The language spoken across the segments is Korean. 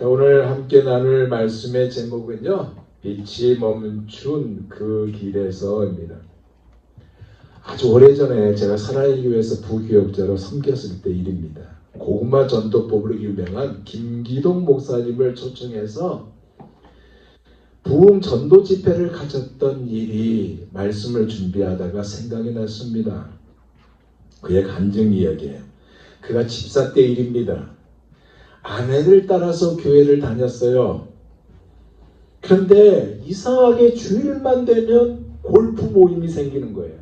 자, 오늘 함께 나눌 말씀의 제목은요, 빛이 멈춘 그 길에서입니다. 아주 오래전에 제가 살아있기 위해서 부교역자로 섬겼을 때 일입니다. 고구마 전도법으로 유명한 김기동 목사님을 초청해서 부흥 전도 집회를 가졌던 일이 말씀을 준비하다가 생각이 났습니다. 그의 간증 이야기예요. 그가 집사 때 일입니다. 아내를 따라서 교회를 다녔어요. 그런데 이상하게 주일만 되면 골프 모임이 생기는 거예요.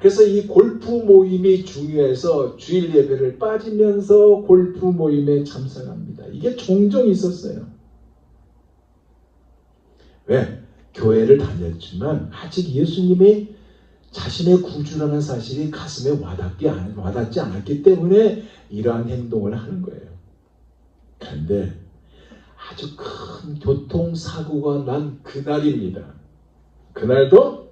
그래서 이 골프 모임이 중요해서 주일 예배를 빠지면서 골프 모임에 참석합니다. 이게 종종 있었어요. 왜? 교회를 다녔지만 아직 예수님이 자신의 구주라는 사실이 가슴에 와닿지 않았기 때문에 이러한 행동을 하는 거예요. 그런데 아주 큰 교통사고가 난 그날입니다. 그날도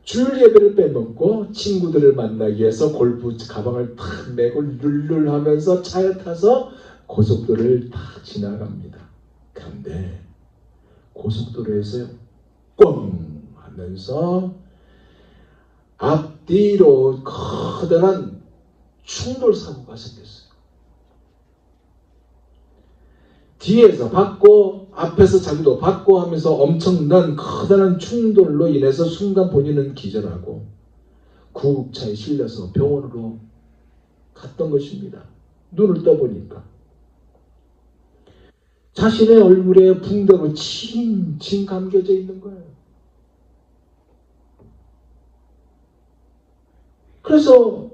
주일 예배를 빼먹고 친구들을 만나기 위해서 골프 가방을 탁 메고 룰룰 하면서 차에 타서 고속도로를 탁 지나갑니다. 그런데 고속도로에서 꽝 하면서 앞뒤로 커다란 충돌 사고가 생겼어요. 뒤에서 받고 앞에서 자기도 받고 하면서 엄청난 커다란 충돌로 인해서 순간 본인은 기절하고 구급차에 실려서 병원으로 갔던 것입니다. 눈을 떠보니까 자신의 얼굴에 붕대로 칭칭 감겨져 있는 거예요. 그래서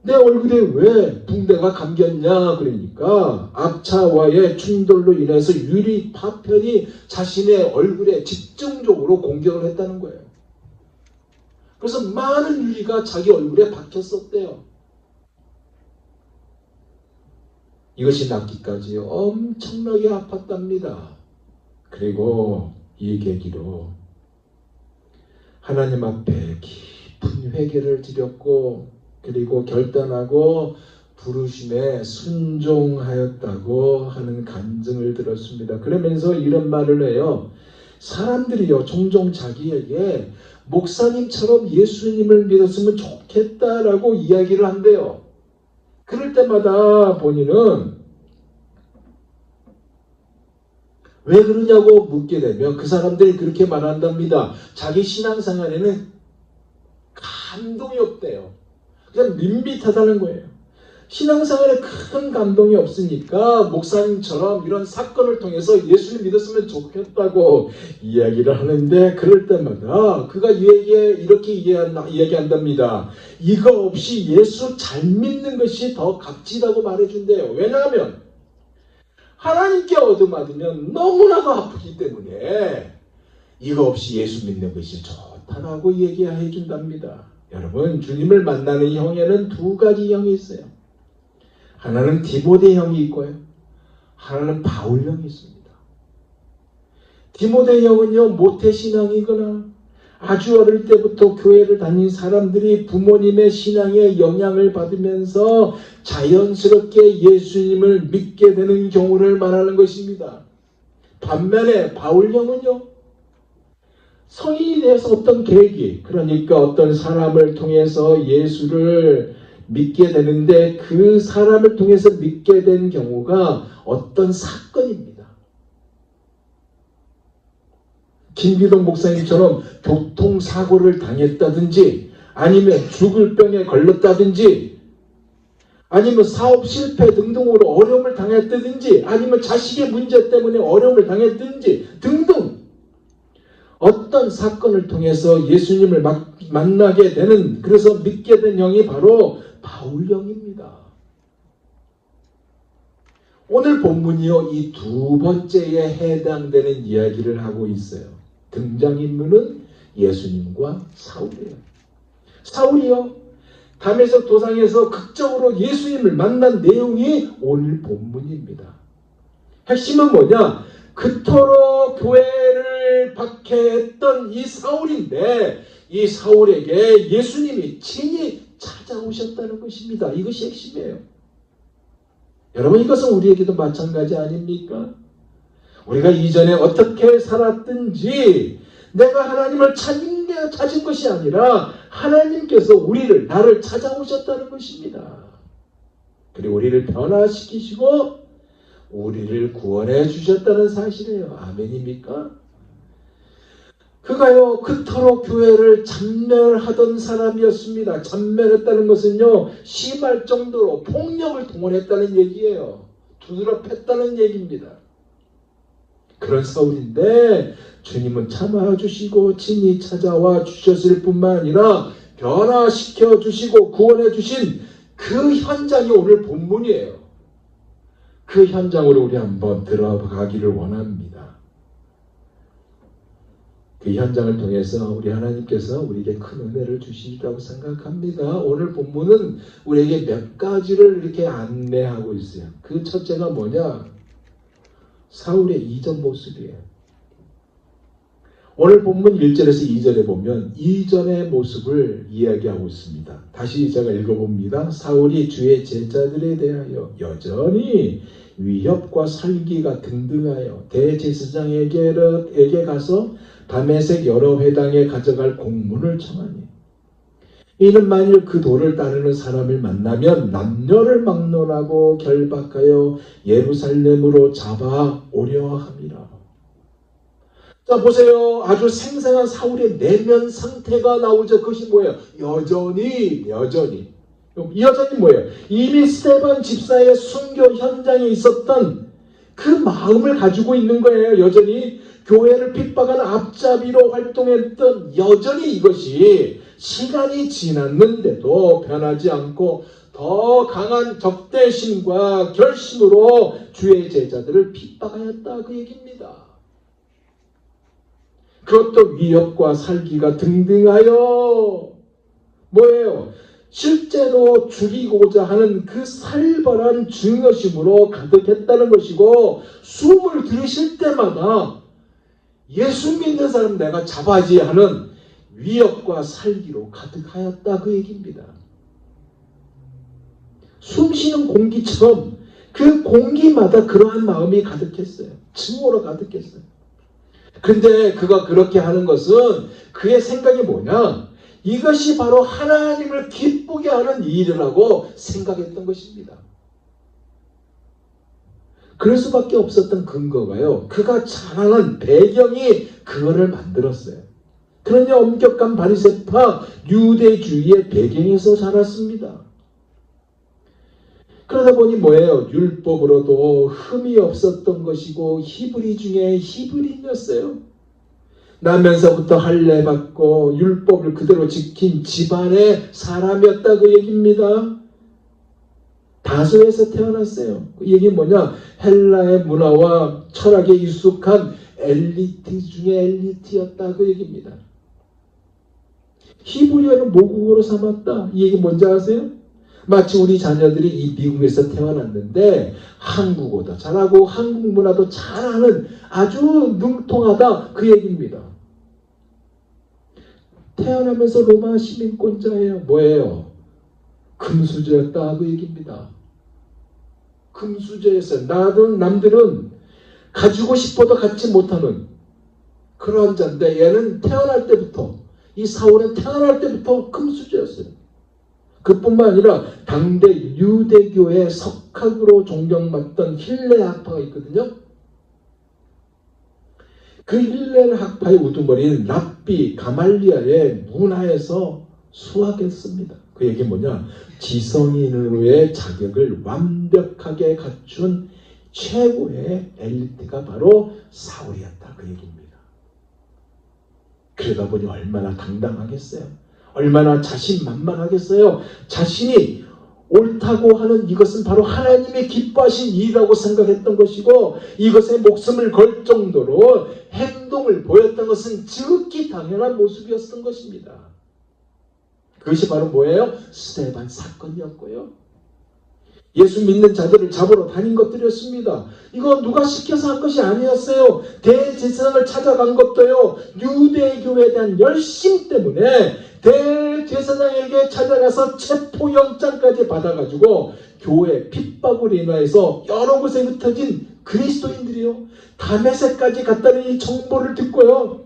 내 얼굴에 왜 붕대가 감겼냐 그러니까 앞차와의 충돌로 인해서 유리 파편이 자신의 얼굴에 집중적으로 공격을 했다는 거예요. 그래서 많은 유리가 자기 얼굴에 박혔었대요. 이것이 낫기까지 엄청나게 아팠답니다. 그리고 이 계기로 하나님 앞에 깊은 회개를 드렸고 그리고 결단하고 부르심에 순종하였다고 하는 간증을 들었습니다. 그러면서 이런 말을 해요. 사람들이요 종종 자기에게 목사님처럼 예수님을 믿었으면 좋겠다라고 이야기를 한대요. 그럴 때마다 본인은 왜 그러냐고 묻게 되면 그 사람들이 그렇게 말한답니다. 자기 신앙생활에는 감동이 없대요. 그냥 밋밋하다는 거예요. 신앙생활에 큰 감동이 없으니까 목사님처럼 이런 사건을 통해서 예수님 믿었으면 좋겠다고 이야기를 하는데 그럴 때마다 그가 이렇게 이야기한답니다. 이거 없이 예수 잘 믿는 것이 더 값지다고 말해준대요. 왜냐하면 하나님께 얻어맞으면 너무나도 아프기 때문에 이거 없이 예수 믿는 것이 좋다라고 얘기해 준답니다. 여러분 주님을 만나는 형에는 두 가지 형이 있어요. 하나는 디모데 형이 있고요. 하나는 바울 형이 있습니다. 디모데 형은요 모태신앙이거나 아주 어릴 때부터 교회를 다닌 사람들이 부모님의 신앙에 영향을 받으면서 자연스럽게 예수님을 믿게 되는 경우를 말하는 것입니다. 반면에 바울 형은요 성인이 돼서 어떤 계기, 그러니까 어떤 사람을 통해서 예수를 믿게 되는데 그 사람을 통해서 믿게 된 경우가 어떤 사건입니다. 김기동 목사님처럼 교통사고를 당했다든지 아니면 죽을 병에 걸렸다든지 아니면 사업 실패 등등으로 어려움을 당했다든지 아니면 자식의 문제 때문에 어려움을 당했든지 등등 어떤 사건을 통해서 예수님을 만나게 되는 그래서 믿게 된 형이 바로 바울 형입니다. 오늘 본문이요 이 두 번째에 해당되는 이야기를 하고 있어요. 등장인물은 예수님과 사울이에요. 사울이요 다메섹 도상에서 극적으로 예수님을 만난 내용이 오늘 본문입니다. 핵심은 뭐냐? 그토록 교회를 박해했던 이 사울인데 이 사울에게 예수님이 친히 찾아오셨다는 것입니다. 이것이 핵심이에요. 여러분 이것은 우리에게도 마찬가지 아닙니까? 우리가 이전에 어떻게 살았든지 내가 하나님을 찾은 것이 아니라 하나님께서 나를 찾아오셨다는 것입니다. 그리고 우리를 변화시키시고 우리를 구원해 주셨다는 사실이에요. 아멘입니까? 그가요, 그토록 교회를 잔멸하던 사람이었습니다. 잔멸했다는 것은요, 심할 정도로 폭력을 동원했다는 얘기예요. 두드러 팼다는 얘기입니다. 그런 사울인데 주님은 참아 주시고 친히 찾아와 주셨을 뿐만 아니라 변화시켜 주시고 구원해 주신 그 현장이 오늘 본문이에요. 그 현장으로 우리 한번 들어가기를 원합니다. 그 현장을 통해서 우리 하나님께서 우리에게 큰 은혜를 주시리라고 생각합니다. 오늘 본문은 우리에게 몇 가지를 이렇게 안내하고 있어요. 그 첫째가 뭐냐? 사울의 이전 모습이에요. 오늘 본문 1절에서 2절에 보면 이전의 모습을 이야기하고 있습니다. 다시 제가 읽어봅니다. 사울이 주의 제자들에 대하여 여전히 위협과 살기가 등등하여 대제사장에게 가서 다메섹 여러 회당에 가져갈 공문을 청하니 이는 만일 그 도를 따르는 사람을 만나면 남녀를 막론하고 결박하여 예루살렘으로 잡아오려 함이라. 자, 보세요. 아주 생생한 사울의 내면 상태가 나오죠. 그것이 뭐예요? 여전히 뭐예요? 이미 스데반 집사의 순교 현장에 있었던 그 마음을 가지고 있는 거예요. 여전히 교회를 핍박하는 앞잡이로 활동했던 여전히 이것이 시간이 지났는데도 변하지 않고 더 강한 적대심과 결심으로 주의 제자들을 핍박하였다. 그 얘기입니다. 그것도 위협과 살기가 등등하여 뭐예요? 실제로 죽이고자 하는 그 살벌한 증오심으로 가득했다는 것이고 숨을 들이쉴 때마다 예수 믿는 사람 내가 잡아야지 하는 위협과 살기로 가득하였다. 그 얘기입니다. 숨쉬는 공기처럼 그 공기마다 그러한 마음이 가득했어요. 증오로 가득했어요. 근데 그가 그렇게 하는 것은 그의 생각이 뭐냐? 이것이 바로 하나님을 기쁘게 하는 일이라고 생각했던 것입니다. 그럴 수밖에 없었던 근거가요. 그가 자라는 배경이 그거를 만들었어요. 그러니 엄격한 바리새파 유대주의의 배경에서 자랐습니다. 그러다 보니 뭐예요? 율법으로도 흠이 없었던 것이고 히브리 중에 히브리인이었어요. 나면서부터 할례 받고 율법을 그대로 지킨 집안의 사람이었다. 그 얘기입니다. 다소에서 태어났어요. 그 얘기 뭐냐? 헬라의 문화와 철학에 익숙한 엘리트 중에 엘리트였다. 그 얘기입니다. 히브리어는 모국어로 삼았다. 이 얘기 뭔지 아세요? 마치 우리 자녀들이 이 미국에서 태어났는데 한국어도 잘하고 한국 문화도 잘하는 아주 능통하다. 그 얘기입니다. 태어나면서 로마 시민권자예요. 뭐예요? 금수저였다. 그 얘기입니다. 금수저였어요. 남들은 가지고 싶어도 갖지 못하는 그런 자인데 얘는 태어날 때부터 이 사울은 태어날 때부터 금수저였어요. 그뿐만 아니라 당대 유대교의 석학으로 존경받던 힐레 학파가 있거든요. 그 힐레 학파의 우두머리는 랍비 가말리아의 문화에서 수학했습니다. 그 얘기 뭐냐? 지성인으로의 자격을 완벽하게 갖춘 최고의 엘리트가 바로 사울이었다. 그 얘기입니다. 그러다 보니 얼마나 당당하겠어요. 얼마나 자신만만하겠어요. 자신이 옳다고 하는 이것은 바로 하나님의 기뻐하신 일이라고 생각했던 것이고 이것에 목숨을 걸 정도로 행동을 보였던 것은 지극히 당연한 모습이었던 것입니다. 그것이 바로 뭐예요? 스데반 사건이었고요. 예수 믿는 자들을 잡으러 다닌 것들이었습니다. 이거 누가 시켜서 한 것이 아니었어요. 대제사장을 찾아간 것도요. 유대교에 대한 열심 때문에 대제사장에게 찾아가서 체포영장까지 받아가지고 교회 핍박으로 인하여서 여러 곳에 흩어진 그리스도인들이요. 다메섹까지 갔다는 이 정보를 듣고요.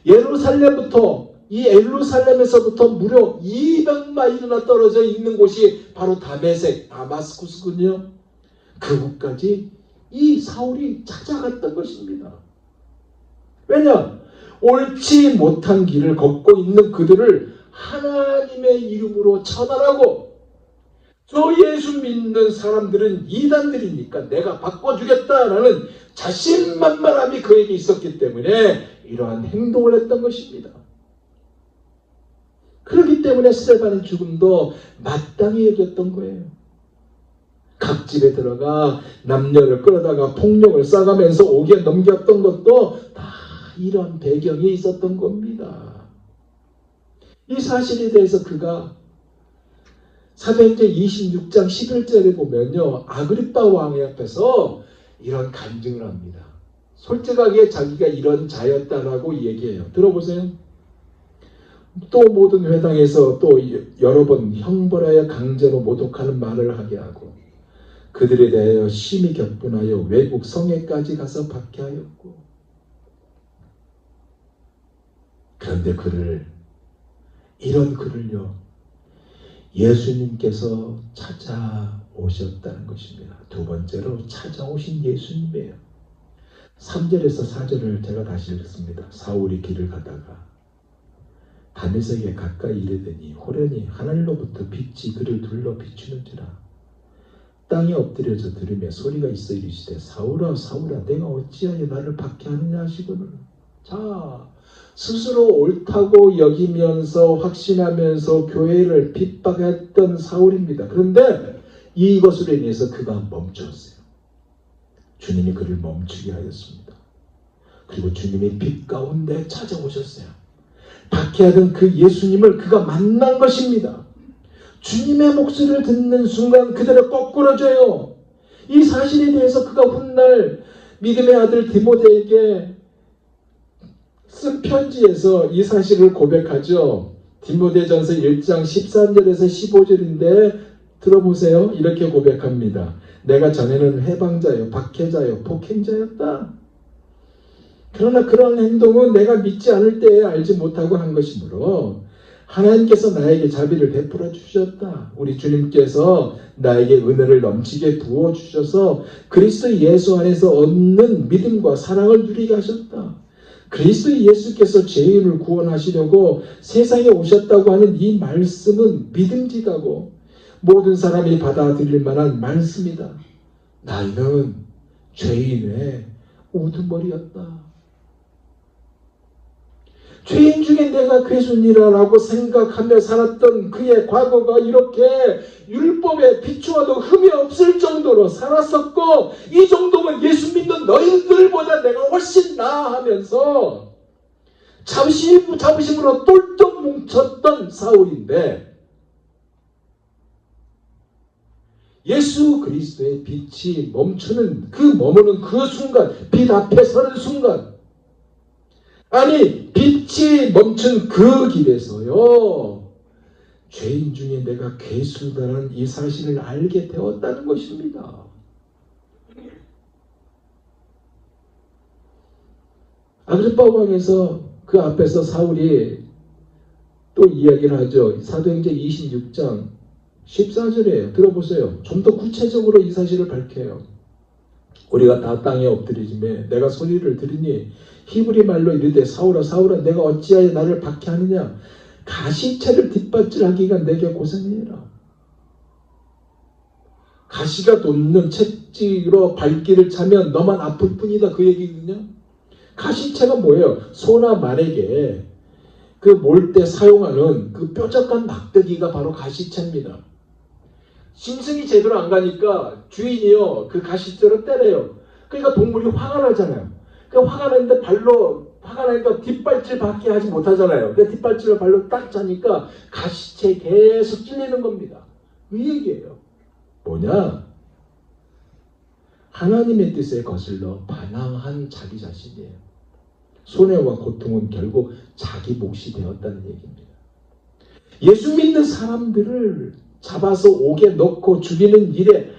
예루살렘부터 이 예루살렘에서부터 무려 200마일이나 떨어져 있는 곳이 바로 다메섹, 다마스쿠스군요. 그곳까지 이 사울이 찾아갔던 것입니다. 왜냐? 옳지 못한 길을 걷고 있는 그들을 하나님의 이름으로 처단하고, 저 예수 믿는 사람들은 이단들이니까 내가 바꿔주겠다라는 자신만만함이 그에게 있었기 때문에 이러한 행동을 했던 것입니다. 그렇기 때문에 스데반의 죽음도 마땅히 여겼던 거예요. 각 집에 들어가 남녀를 끌어다가 폭력을 쌓아가면서 옥에 넘겼던 것도 다 이런 배경이 있었던 겁니다. 이 사실에 대해서 그가 사도행전 26장 11절에 보면요, 아그리빠 왕의 앞에서 이런 간증을 합니다. 솔직하게 자기가 이런 자였다라고 얘기해요. 들어보세요. 또 모든 회당에서 또 여러 번 형벌하여 강제로 모독하는 말을 하게 하고, 그들에 대하여 심히 격분하여 외국 성에까지 가서 박해하였고, 그런데 이런 그를요, 예수님께서 찾아오셨다는 것입니다. 두 번째로 찾아오신 예수님이에요. 3절에서 4절을 제가 다시 읽습니다. 사울이 길을 가다가 다메섹에 가까이 이르더니 호련히 하늘로부터 빛이 그를 둘러 비추는지라. 땅에 엎드려져 들으며 소리가 있어 이르시되 사울아 사울아 내가 어찌하여 나를 박해하느냐 하시거늘. 자, 스스로 옳다고 여기면서 확신하면서 교회를 핍박했던 사울입니다. 그런데 이것으로 인해서 그가 멈췄어요. 주님이 그를 멈추게 하였습니다. 그리고 주님이 빛 가운데 찾아오셨어요. 박해하던 그 예수님을 그가 만난 것입니다. 주님의 목소리를 듣는 순간 그들을 거꾸로줘요. 이 사실에 대해서 그가 훗날 믿음의 아들 디모데에게 쓴 편지에서 이 사실을 고백하죠. 디모데전서 1장 13절에서 15절인데 들어보세요. 이렇게 고백합니다. 내가 전에는 해방자요, 박해자요, 폭행자였다. 그러나 그런 행동은 내가 믿지 않을 때에 알지 못하고 한 것이므로 하나님께서 나에게 자비를 베풀어 주셨다. 우리 주님께서 나에게 은혜를 넘치게 부어주셔서 그리스도 예수 안에서 얻는 믿음과 사랑을 누리게 하셨다. 그리스도 예수께서 죄인을 구원하시려고 세상에 오셨다고 하는 이 말씀은 믿음직하고 모든 사람이 받아들일 만한 말씀이다. 나는 죄인의 우두머리였다. 죄인 중에 내가 괴순이라고 생각하며 살았던 그의 과거가 이렇게 율법에 비추어도 흠이 없을 정도로 살았었고, 이 정도면 예수 믿는 너희들보다 내가 훨씬 나아 하면서 자부심으로 똘똘 뭉쳤던 사울인데, 예수 그리스도의 빛이 머무는 그 순간, 빛 앞에 서는 순간, 아니 빛이 멈춘 그 길에서요, 죄인 중에 내가 괴수다라는 이 사실을 알게 되었다는 것입니다. 아그리빠 왕에서 그 앞에서 사울이 또 이야기를 하죠. 사도행전 26장 14절이에요. 들어보세요. 좀 더 구체적으로 이 사실을 밝혀요. 우리가 다 땅에 엎드리지매 내가 소리를 들으니 히브리 말로 이르되 사울아 사울아 내가 어찌하여 나를 박해하느냐. 가시채를 뒷받질하기가 내게 고생이라. 가시가 돋는 채찍으로 발길을 차면 너만 아플 뿐이다, 그 얘기거든요. 가시채가 뭐예요? 소나 말에게 그 몰 때 사용하는 그 뾰족한 막대기가 바로 가시채입니다. 짐승이 제대로 안 가니까 주인이요 그 가시채로 때려요. 그러니까 동물이 화가 나잖아요. 그 화가 나는데 화가 나니까 뒷발질밖에 하지 못하잖아요. 그 뒷발질로 발로 딱 차니까 가시채 계속 찔리는 겁니다. 이 얘기예요. 뭐냐? 하나님의 뜻에 거슬러 반항한 자기 자신이에요. 손해와 고통은 결국 자기 몫이 되었다는 얘기입니다. 예수 믿는 사람들을 잡아서 옥에 넣고 죽이는 일에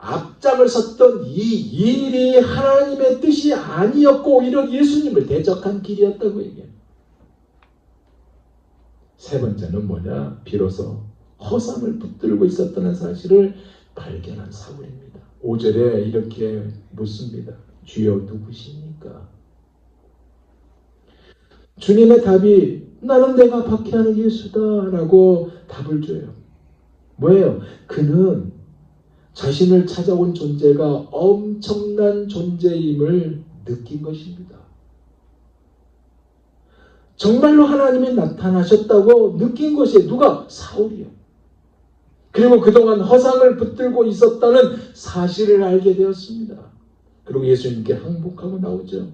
앞장을 섰던 이 일이 하나님의 뜻이 아니었고 오히려 예수님을 대적한 길이었다고 얘기해요. 세 번째는 뭐냐? 비로소 허상을 붙들고 있었다는 사실을 발견한 사울입니다. 5절에 이렇게 묻습니다. 주여 누구십니까? 주님의 답이 나는 내가 박해하는 예수다 라고 답을 줘요. 뭐예요? 그는 자신을 찾아온 존재가 엄청난 존재임을 느낀 것입니다. 정말로 하나님이 나타나셨다고 느낀 것이에요. 누가? 사울이요. 그리고 그동안 허상을 붙들고 있었다는 사실을 알게 되었습니다. 그리고 예수님께 항복하고 나오죠.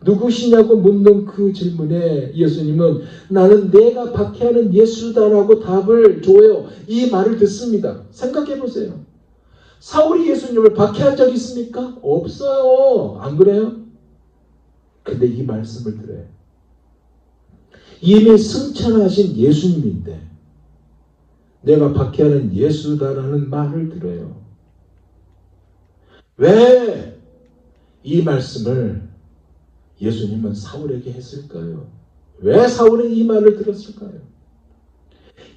누구시냐고 묻는 그 질문에 예수님은 나는 내가 박해하는 예수다라고 답을 줘요. 이 말을 듣습니다. 생각해 보세요. 사울이 예수님을 박해한 적 있습니까? 없어요. 안 그래요? 근데 이 말씀을 들어요. 이미 승천하신 예수님인데 내가 박해하는 예수다라는 말을 들어요. 왜 이 말씀을 예수님은 사울에게 했을까요? 왜 사울은 이 말을 들었을까요?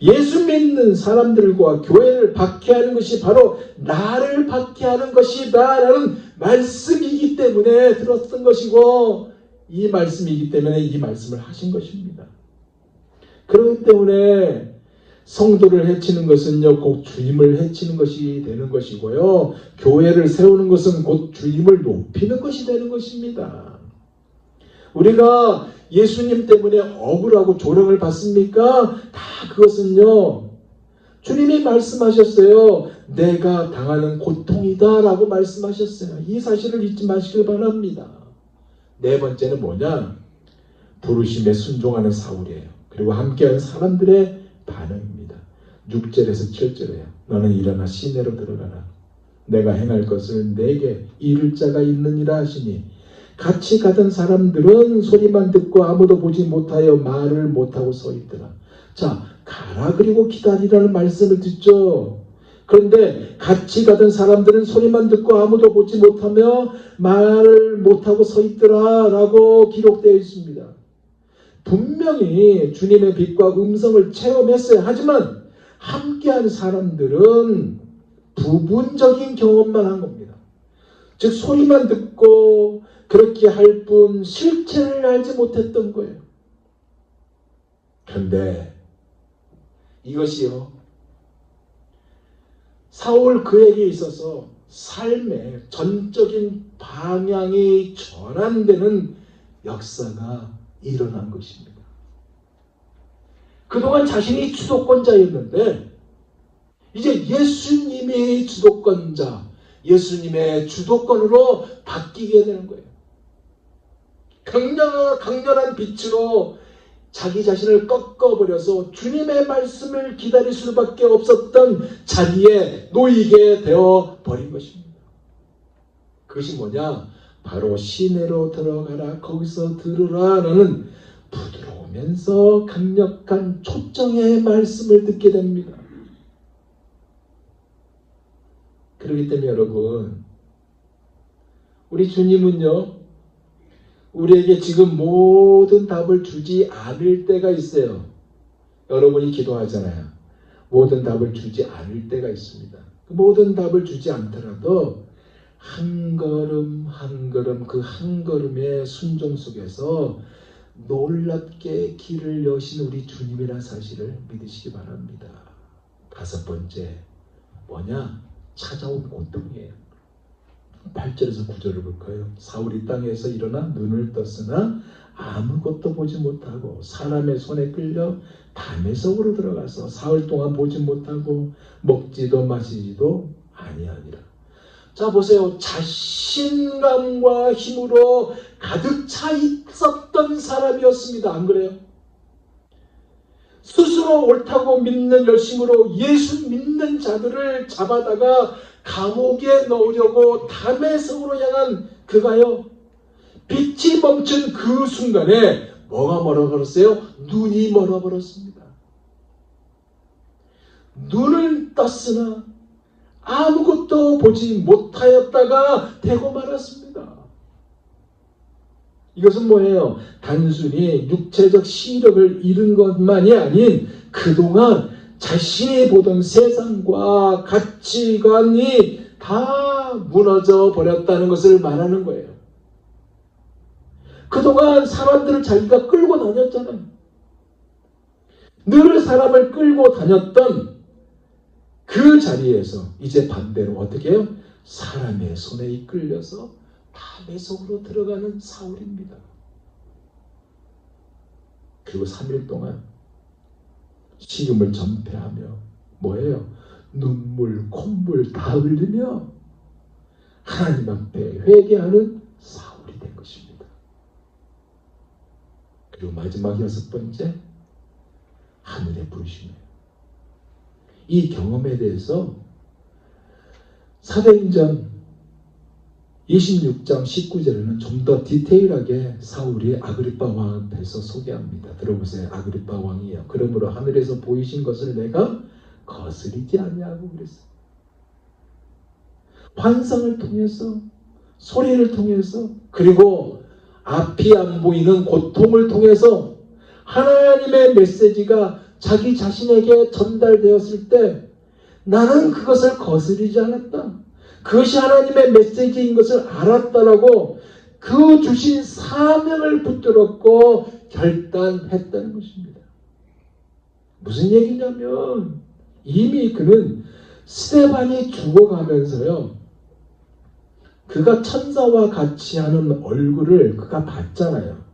예수 믿는 사람들과 교회를 박해하는 것이 바로 나를 박해하는 것이다 라는 말씀이기 때문에 들었던 것이고 이 말씀이기 때문에 이 말씀을 하신 것입니다. 그렇기 때문에 성도를 해치는 것은요, 곧 주님을 해치는 것이 되는 것이고요. 교회를 세우는 것은 곧 주님을 높이는 것이 되는 것입니다. 우리가 예수님 때문에 억울하고 조롱을 받습니까? 다 그것은요, 주님이 말씀하셨어요. 내가 당하는 고통이다 라고 말씀하셨어요. 이 사실을 잊지 마시길 바랍니다. 네 번째는 뭐냐? 부르심에 순종하는 사울이에요. 그리고 함께한 사람들의 반응입니다. 6절에서 7절에요. 너는 일어나 시내로 들어가라. 내가 행할 것을 내게 이룰 자가 있느니라 하시니 같이 가던 사람들은 소리만 듣고 아무도 보지 못하여 말을 못하고 서 있더라. 자, 가라 그리고 기다리라는 말씀을 듣죠. 그런데 같이 가던 사람들은 소리만 듣고 아무도 보지 못하며 말을 못하고 서 있더라 라고 기록되어 있습니다. 분명히 주님의 빛과 음성을 체험했어요. 하지만 함께한 사람들은 부분적인 경험만 한 겁니다. 즉 소리만 듣고 그렇게 할 뿐 실체를 알지 못했던 거예요. 그런데 이것이요, 사울 그에게 있어서 삶의 전적인 방향이 전환되는 역사가 일어난 것입니다. 그동안 자신이 주도권자였는데 이제 예수님이 주도권자, 예수님의 주도권으로 바뀌게 되는 거예요. 강렬한 빛으로 자기 자신을 꺾어버려서 주님의 말씀을 기다릴 수밖에 없었던 자리에 놓이게 되어버린 것입니다. 그것이 뭐냐? 바로 시내로 들어가라, 거기서 들으라 라는 부드러우면서 강력한 초청의 말씀을 듣게 됩니다. 그렇기 때문에 여러분, 우리 주님은요, 우리에게 지금 모든 답을 주지 않을 때가 있어요. 여러분이 기도하잖아요. 모든 답을 주지 않을 때가 있습니다. 모든 답을 주지 않더라도 한 걸음 한 걸음 그 한 걸음의 순종 속에서 놀랍게 길을 여신 우리 주님이라는 사실을 믿으시기 바랍니다. 다섯 번째 뭐냐? 찾아온 고통이에요. 8절에서 9절을 볼까요? 사울이 땅에서 일어나 눈을 떴으나 아무것도 보지 못하고 사람의 손에 끌려 담의 속으로 들어가서 사흘 동안 보지 못하고 먹지도 마시지도 아니하니라. 자 보세요. 자신감과 힘으로 가득 차 있었던 사람이었습니다. 안 그래요? 스스로 옳다고 믿는 열심으로 예수 믿는 자들을 잡아다가 감옥에 넣으려고 담의 성으로 향한 그가요, 빛이 멈춘 그 순간에 뭐가 멀어버렸어요? 눈이 멀어버렸습니다. 눈을 떴으나 아무것도 보지 못하였다가 되고 말았습니다. 이것은 뭐예요? 단순히 육체적 시력을 잃은 것만이 아닌 그동안 자신이 보던 세상과 가치관이 다 무너져 버렸다는 것을 말하는 거예요. 그동안 사람들을 자기가 끌고 다녔잖아요. 늘 사람을 끌고 다녔던 그 자리에서 이제 반대로 어떻게 해요? 사람의 손에 이끌려서 밤의 속으로 들어가는 사울입니다. 그리고 3일 동안 식음을 전폐하며 뭐예요? 눈물, 콧물 다 흘리며 하나님 앞에 회개하는 사울이 된 것입니다. 그리고 마지막 6번째, 하늘의 부르심이에요. 이 경험에 대해서 사도행전 26장 19절에는 좀 더 디테일하게 사울이 아그리빠 왕 앞에서 소개합니다. 들어보세요. 아그리빠 왕이요. 그러므로 하늘에서 보이신 것을 내가 거스리지 아니하고 그랬어요. 환상을 통해서, 소리를 통해서, 그리고 앞이 안 보이는 고통을 통해서 하나님의 메시지가 자기 자신에게 전달되었을 때 나는 그것을 거스리지 않았다. 그것이 하나님의 메시지인 것을 알았다라고 그 주신 사명을 붙들었고 결단했다는 것입니다. 무슨 얘기냐면 이미 그는 스데반이 죽어가면서요. 그가 천사와 같이 하는 얼굴을 그가 봤잖아요.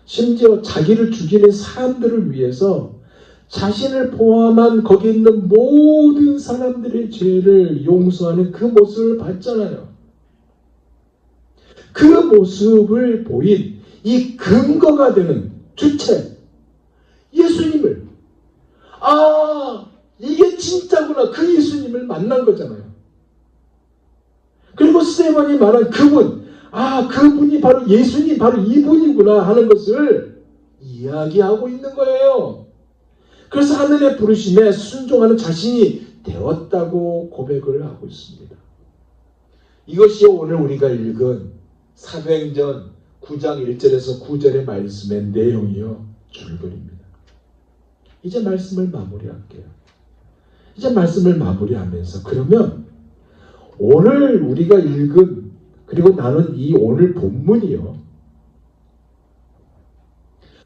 심지어 자기를 죽이는 사람들을 위해서 자신을 포함한 거기 있는 모든 사람들의 죄를 용서하는 그 모습을 봤잖아요. 그 모습을 보인 이 근거가 되는 주체, 예수님을, 이게 진짜구나. 그 예수님을 만난 거잖아요. 그리고 스데반이 말한 그분, 그분이 바로 예수님, 바로 이분이구나 하는 것을 이야기하고 있는 거예요. 그래서 하늘의 부르심에 순종하는 자신이 되었다고 고백을 하고 있습니다. 이것이 오늘 우리가 읽은 사도행전 9장 1절에서 9절의 말씀의 내용이요. 줄거리입니다. 이제 말씀을 마무리할게요. 이제 말씀을 마무리하면서 그러면 오늘 우리가 읽은 그리고 나는 이 오늘 본문이요.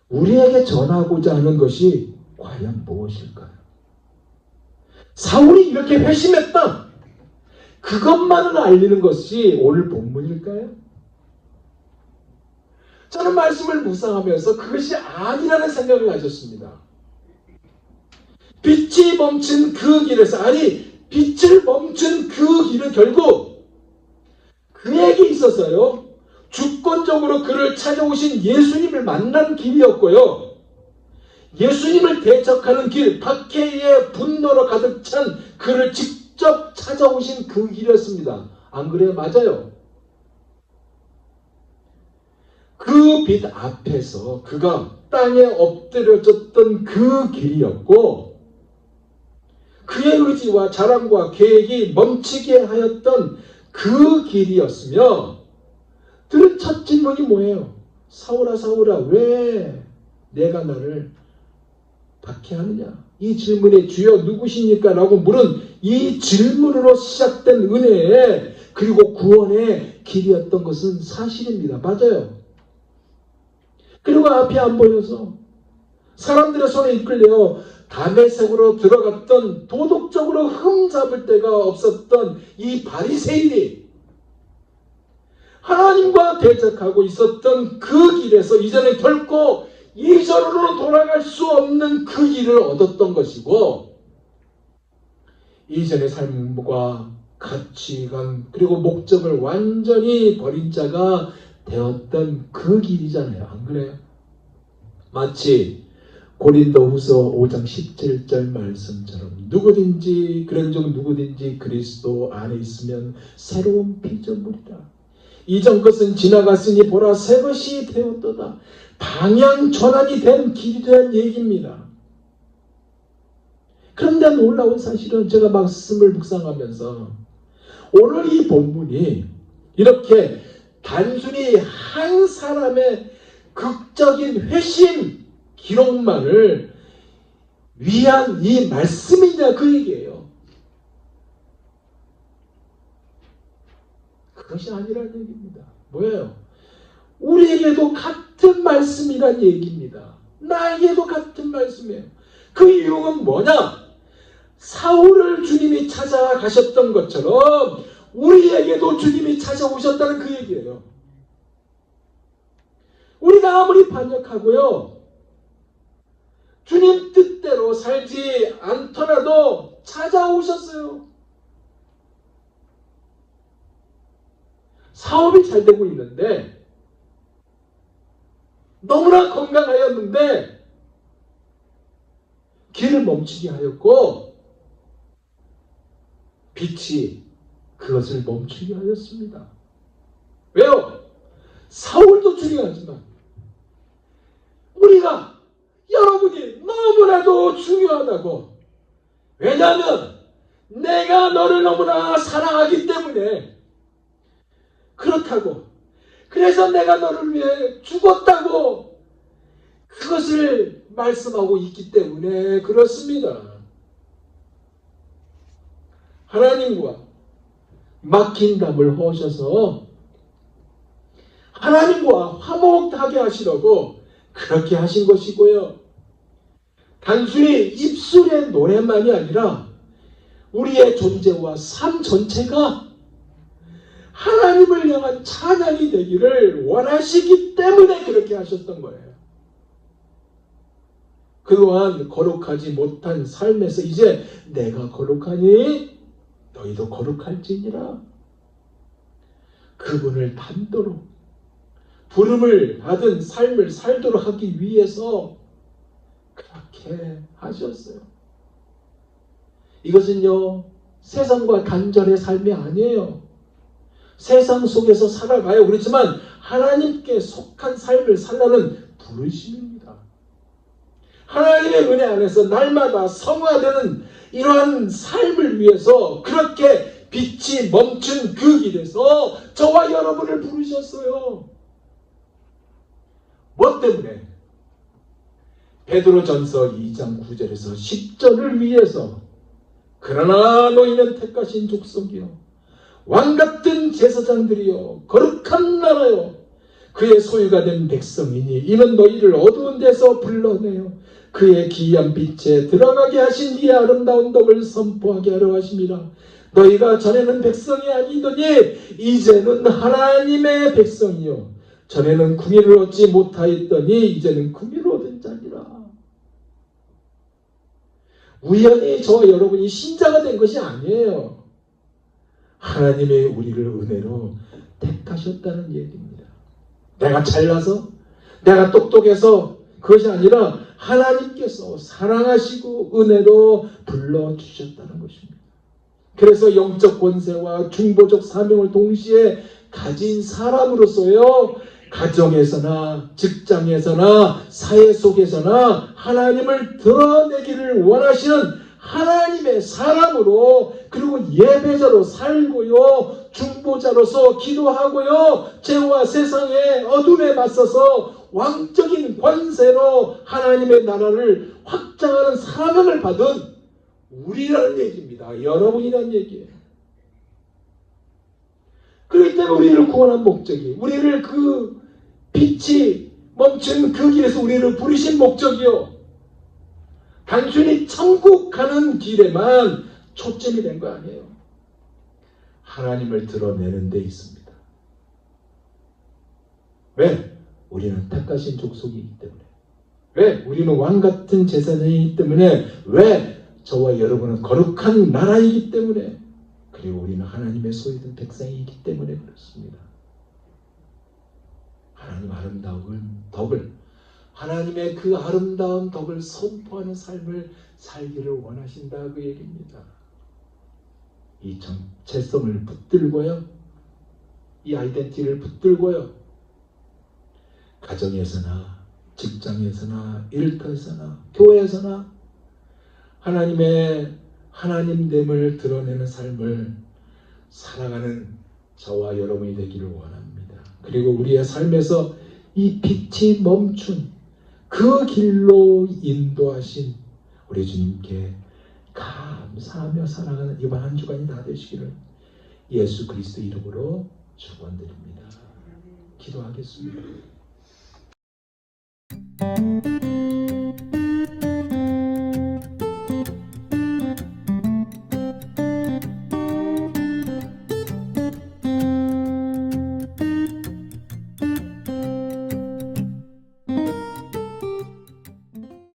우리에게 전하고자 하는 것이 과연 무엇일까요? 사울이 이렇게 회심했다. 그것만을 알리는 것이 오늘 본문일까요? 저는 말씀을 묵상하면서 그것이 아니라는 생각을 가졌습니다. 빛이 멈춘 그 길에서 빛을 멈춘 그 길은 결국 그에게 있어서요. 주권적으로 그를 찾아오신 예수님을 만난 길이었고요. 예수님을 대적하는 길, 박해의 분노로 가득 찬 그를 직접 찾아오신 그 길이었습니다. 안 그래요? 맞아요. 그 빛 앞에서 그가 땅에 엎드려졌던 그 길이었고 그의 의지와 자랑과 계획이 멈추게 하였던 그 길이었으며 들은 첫 질문이 뭐예요? 사울아 사울아 왜 내가 너를 박해하느냐? 이 질문에 주여 누구십니까? 라고 물은 이 질문으로 시작된 은혜의 그리고 구원의 길이었던 것은 사실입니다. 맞아요. 그리고 앞이 안 보여서 사람들의 손에 이끌려 다메섹으로 들어갔던 도덕적으로 흠잡을 데가 없었던 이 바리새인이 하나님과 대적하고 있었던 그 길에서 이제는 결코 이전으로 돌아갈 수 없는 그 길을 얻었던 것이고 이전의 삶과 가치관 그리고 목적을 완전히 버린 자가 되었던 그 길이잖아요. 안 그래요? 마치 고린도후서 5장 17절 말씀처럼 그런즉 누구든지 그리스도 안에 있으면 새로운 피조물이라. 이전 것은 지나갔으니 보라 새 것이 되었도다. 방향 전환이 된 길에 대한 얘기입니다. 그런데 놀라운 사실은 제가 말씀을 묵상하면서 오늘 이 본문이 이렇게 단순히 한 사람의 극적인 회심 기록만을 위한 이 말씀이냐 그 얘기예요. 그것이 아니라는 얘기입니다. 뭐예요? 우리에게도 같은 말씀이란 얘기입니다. 나에게도 같은 말씀이에요. 그 이유는 뭐냐? 사울을 주님이 찾아가셨던 것처럼 우리에게도 주님이 찾아오셨다는 그 얘기예요. 우리가 아무리 반역하고요, 주님 뜻대로 살지 않더라도 찾아오셨어요. 사업이 잘 되고 있는데, 너무나 건강하였는데 길을 멈추게 하였고 빛이 그것을 멈추게 하였습니다. 왜요? 사울도 중요하지만 우리가 여러분이 너무나도 중요하다고. 왜냐하면 내가 너를 너무나 사랑하기 때문에 그렇다고. 그래서 내가 너를 위해 죽었다고 그것을 말씀하고 있기 때문에 그렇습니다. 하나님과 막힌 담을 허셔서 하나님과 화목하게 하시려고 그렇게 하신 것이고요. 단순히 입술의 노래만이 아니라 우리의 존재와 삶 전체가 하나님을 향한 찬양이 되기를 원하시기 때문에 그렇게 하셨던 거예요. 그동안 거룩하지 못한 삶에서 이제 내가 거룩하니 너희도 거룩할지니라. 그분을 담도록 부름을 받은 삶을 살도록 하기 위해서 그렇게 하셨어요. 이것은요, 세상과 단절의 삶이 아니에요. 세상 속에서 살아가요. 그렇지만 하나님께 속한 삶을 살라는 부르심입니다. 하나님의 은혜 안에서 날마다 성화되는 이러한 삶을 위해서 그렇게 빛이 멈춘 그 길에서 저와 여러분을 부르셨어요. 뭐 때문에? 베드로전서 2장 9절에서 10절을 위해서 그러나 너희는 택하신 족속이요 왕같은 제사장들이요 거룩한 나라요 그의 소유가 된 백성이니 이는 너희를 어두운 데서 불러내어 그의 기이한 빛에 들어가게 하신 이의 아름다운 덕을 선포하게 하려 하심이라. 너희가 전에는 백성이 아니더니 이제는 하나님의 백성이요 전에는 궁의를 얻지 못하였더니 이제는 궁의를 얻은 자니라. 우연히 저와 여러분이 신자가 된 것이 아니에요. 하나님의 우리를 은혜로 택하셨다는 얘기입니다. 내가 잘나서 내가 똑똑해서 그것이 아니라 하나님께서 사랑하시고 은혜로 불러주셨다는 것입니다. 그래서 영적 권세와 중보적 사명을 동시에 가진 사람으로서요, 가정에서나 직장에서나 사회 속에서나 하나님을 드러내기를 원하시는 하나님의 사람으로, 그리고 예배자로 살고요, 중보자로서 기도하고요, 죄와 세상의 어둠에 맞서서 왕적인 권세로 하나님의 나라를 확장하는 사명을 받은 우리라는 얘기입니다. 여러분이라는 얘기예요. 그렇기 때문에 우리를 구원한 목적이, 우리를 그 빛이 멈춘 그 길에서 우리를 부르신 목적이요, 단순히 천국 가는 길에만 초점이 된 거 아니에요. 하나님을 드러내는 데 있습니다. 왜? 우리는 택하신 족속이기 때문에. 왜? 우리는 왕같은 제사장이기 때문에. 왜? 저와 여러분은 거룩한 나라이기 때문에. 그리고 우리는 하나님의 소유된 백성이기 때문에 그렇습니다. 하나님 아름다운 덕을, 하나님의 그 아름다운 덕을 선포하는 삶을 살기를 원하신다 그 얘기입니다. 이 정체성을 붙들고요, 이 아이덴티티를 붙들고요, 가정에서나 직장에서나 일터에서나 교회에서나 하나님의 하나님됨을 드러내는 삶을 살아가는 저와 여러분이 되기를 원합니다. 그리고 우리의 삶에서 이 빛이 멈춘 그 길로 인도하신 우리 주님께 감사하며 살아가는 이번 한 주간이 다 되시기를 예수 그리스도 이름으로 축원드립니다. 기도하겠습니다.